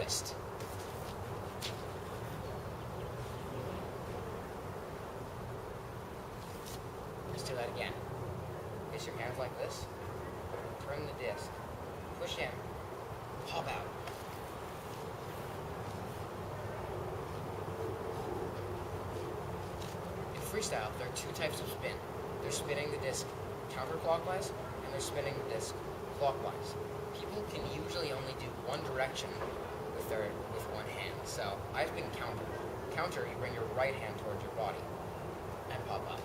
missed. Let's do that again. Place your hands like this. Turn the disc. Push in. Pop out. In freestyle, there are two types of spin. They're spinning the disc counterclockwise, and they're spinning the disc clockwise. People can usually only do one direction with one hand. So I spin counter. Counter, you bring your right hand towards your body and pop up.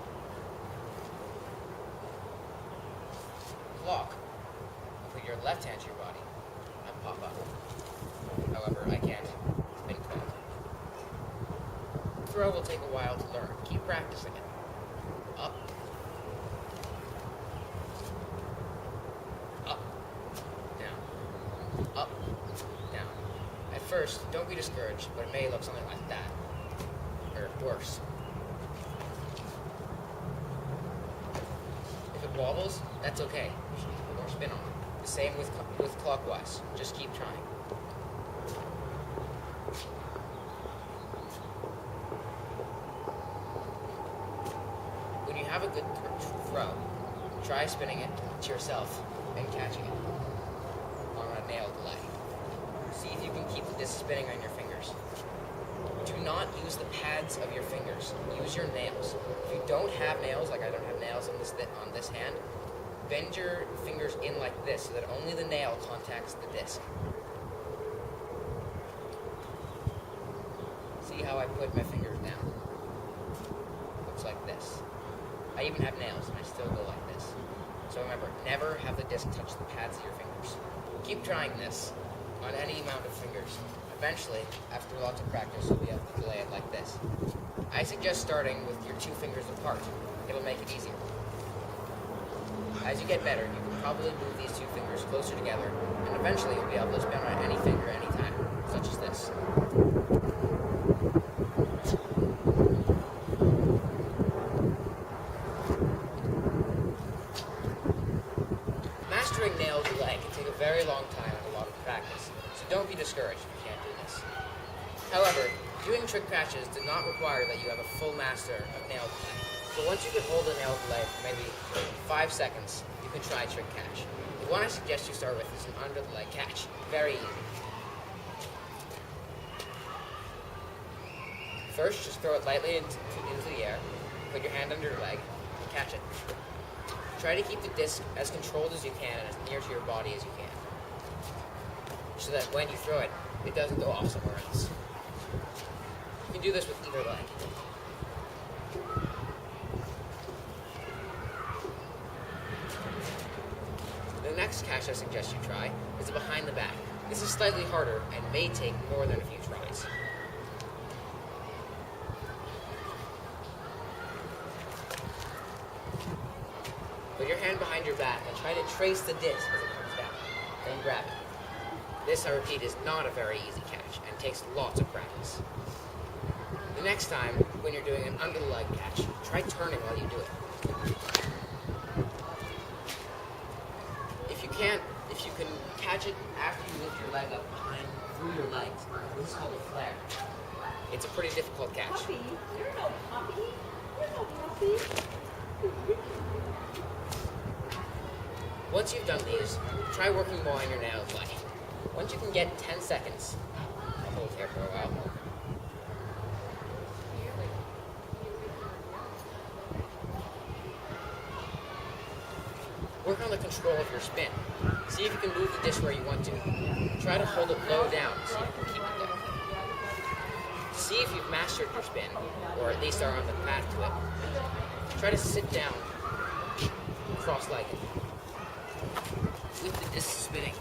Clock, you put your left hand to your body and pop up. However, I can't spin clock. Throw will take a while to learn. Keep practicing it. Up. Up. Down. Up. Down. At first, don't be discouraged, but it may look something like that. Or worse. If it wobbles, that's okay. You should put more spin on it. The same with clockwise. Just keep trying. When you have a good throw, try spinning it to yourself and catching it on a nail delay. See if you can keep the disc spinning on your fingers. Do not use the pads of your fingers. Use your nails. If you don't have nails, like I don't have nails on this hand, bend your fingers in like this so that only the nail contacts the disc. See how I put my fingers down? Looks like this. I even have nails and I still go like this. So remember, never have the disc touch the pads of your fingers. Keep trying this on any amount of fingers. Eventually, after lots of practice, you'll be able to delay it like this. I suggest starting with your two fingers apart. It'll make it easier. As you get better, you can probably move these two fingers closer together, and eventually you'll be able to spin on any finger anytime, such as this. Mastering nail delay can take a very long time and a lot of practice, so don't be discouraged if you can't do this. However, doing trick catches does not require that you have a full master of nail delay. So once you can hold a nail delay for maybe 5 seconds, you can try trick catch. The one I suggest you start with is an under the leg catch. Very easy. First, just throw it lightly into the air, put your hand under your leg, and catch it. Try to keep the disc as controlled as you can and as near to your body as you can, so that when you throw it, it doesn't go off somewhere else. You can do this with either leg. The next catch I suggest you try is the behind the back. This is slightly harder and may take more than a few tries. Put your hand behind your back and try to trace the disc as it comes down, then grab it. This, I repeat, is not a very easy catch and takes lots of practice. The next time, when you're doing an under the leg catch, try turning while you do it. If you can catch it after you lift your leg up behind, through your legs, this is called a flare. It's a pretty difficult catch. Puppy, you're no puppy. You're no puppy. Once you've done these, try working more on your nail delay. Once you can get 10 seconds, I'll hold here for a while. Work on the control of your spin. See if you can move the disc where you want to. Try to hold it low down so you can keep it there. See if you've mastered your spin, or at least are on the path to it. Try to sit down, cross-legged, with the disc spinning.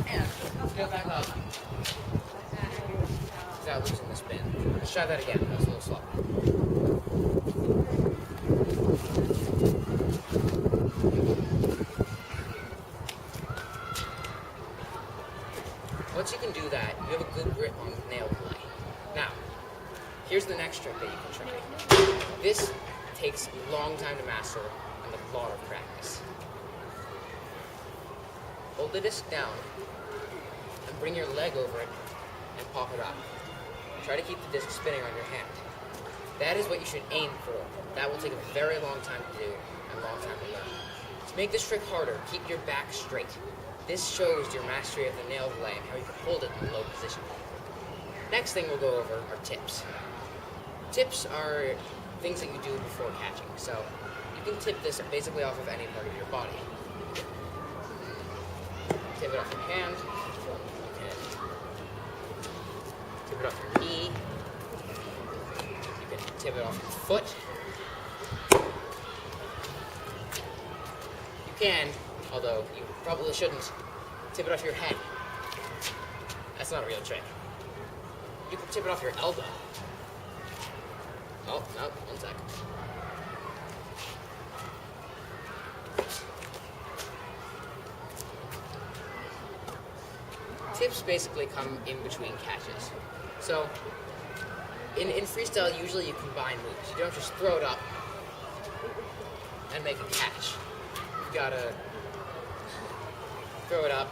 And go back up without losing the spin. Let's try that again. That was a little slow. Once you can do that, you have a good grip on the nail delay. Now, here's the next trick that you can try. This takes a long time to master and a lot of practice. Hold the disc down and bring your leg over it and pop it up. Try to keep the disc spinning on your hand. That is what you should aim for. That will take a very long time to do and a long time to learn. To make this trick harder, keep your back straight. This shows your mastery of the nail delay and how you can hold it in a low position. Next thing we'll go over are tips. Tips are things that you do before catching. So you can tip this basically off of any part of your body. Tip it off your hand. You can tip it off your knee. You can tip it off your foot. You can, although you probably shouldn't, tip it off your head. That's not a real trick. You can tip it off your elbow. Oh, no, 1 second. Tips basically come in between catches. So, in freestyle, usually you combine moves. You don't just throw it up and make a catch. You've got to throw it up,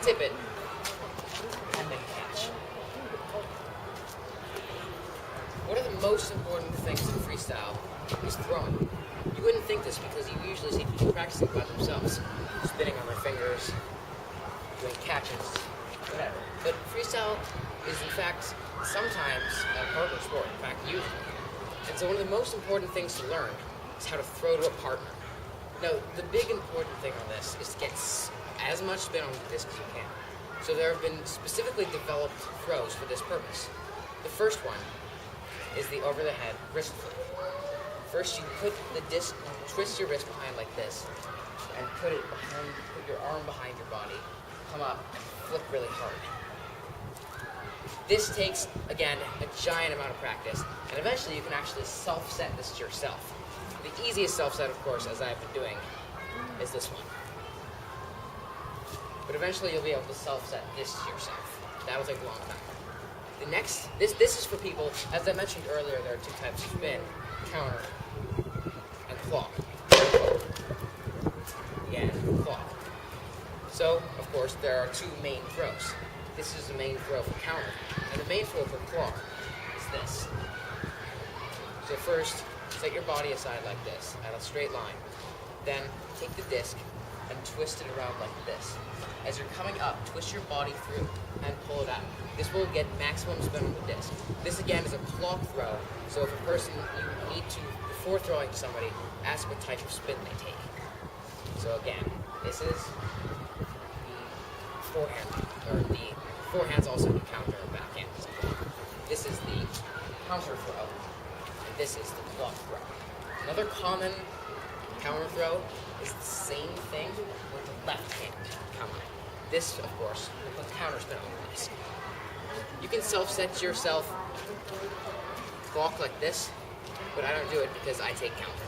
tip it, and make a catch. One of the most important things in freestyle is throwing. You wouldn't think this because you usually see people practicing by themselves, spinning on their fingers, doing catches, whatever. But freestyle is in fact sometimes a partner sport, in fact usually. And so one of the most important things to learn is how to throw to a partner. Now, the big important thing on this is to get as much spin on the disc as you can. So there have been specifically developed throws for this purpose. The first one is the over-the-head wrist flip. First, you put the disc, you twist your wrist behind like this, and put your arm behind your body, come up, and flip really hard. This takes, again, a giant amount of practice, and eventually you can actually self-set this yourself. The easiest self-set, of course, as I've been doing, is this one. But eventually you'll be able to self-set this yourself. That will take a long time. The next, this is for people, as I mentioned earlier, there are two types of spin, counter, and clock. Again, clock. So, of course, there are two main throws. This is the main throw for counter, and the main throw for clock is this. So first, set your body aside like this, at a straight line. Then, take the disc and twist it around like this. As you're coming up, twist your body through and pull it out. This will get maximum spin on the disc. This again is a clock throw, so if a person, you need to, before throwing to somebody, ask what type of spin they take. So again, this is the forehand, or the forehand's also the counter and backhand. This is the counter throw, and this is the clock throw. Another common counter throw is the same thing with the left hand counter. This, of course, will put counter spin on the disc. You can self-set yourself clock like this, but I don't do it because I take counter.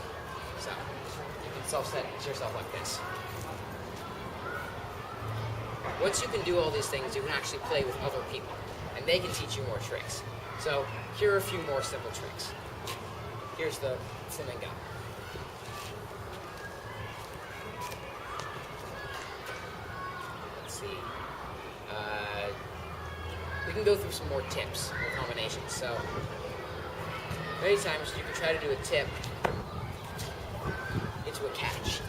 So, you can self-set yourself like this. Once you can do all these things, you can actually play with other people, and they can teach you more tricks. So, here are a few more simple tricks. Here's the flamingo. Let's see. We can go through some more tips or combinations. So, many times you can try to do a tip into a catch.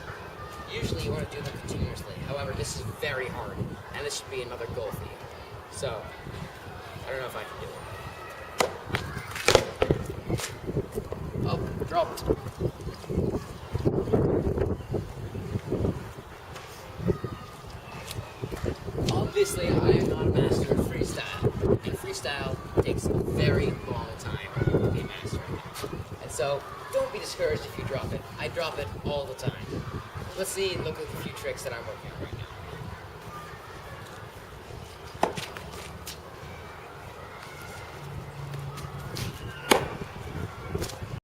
Usually you want to do them continuously. However, this is very hard, and this should be another goal for you. So, I don't know if I can do it. Oh, dropped. Obviously, I am not a master of freestyle, and freestyle takes a very long time to be mastering it. And so, don't be discouraged if you drop it. I drop it all the time. Let's see, look at a few tricks that I'm working on right now.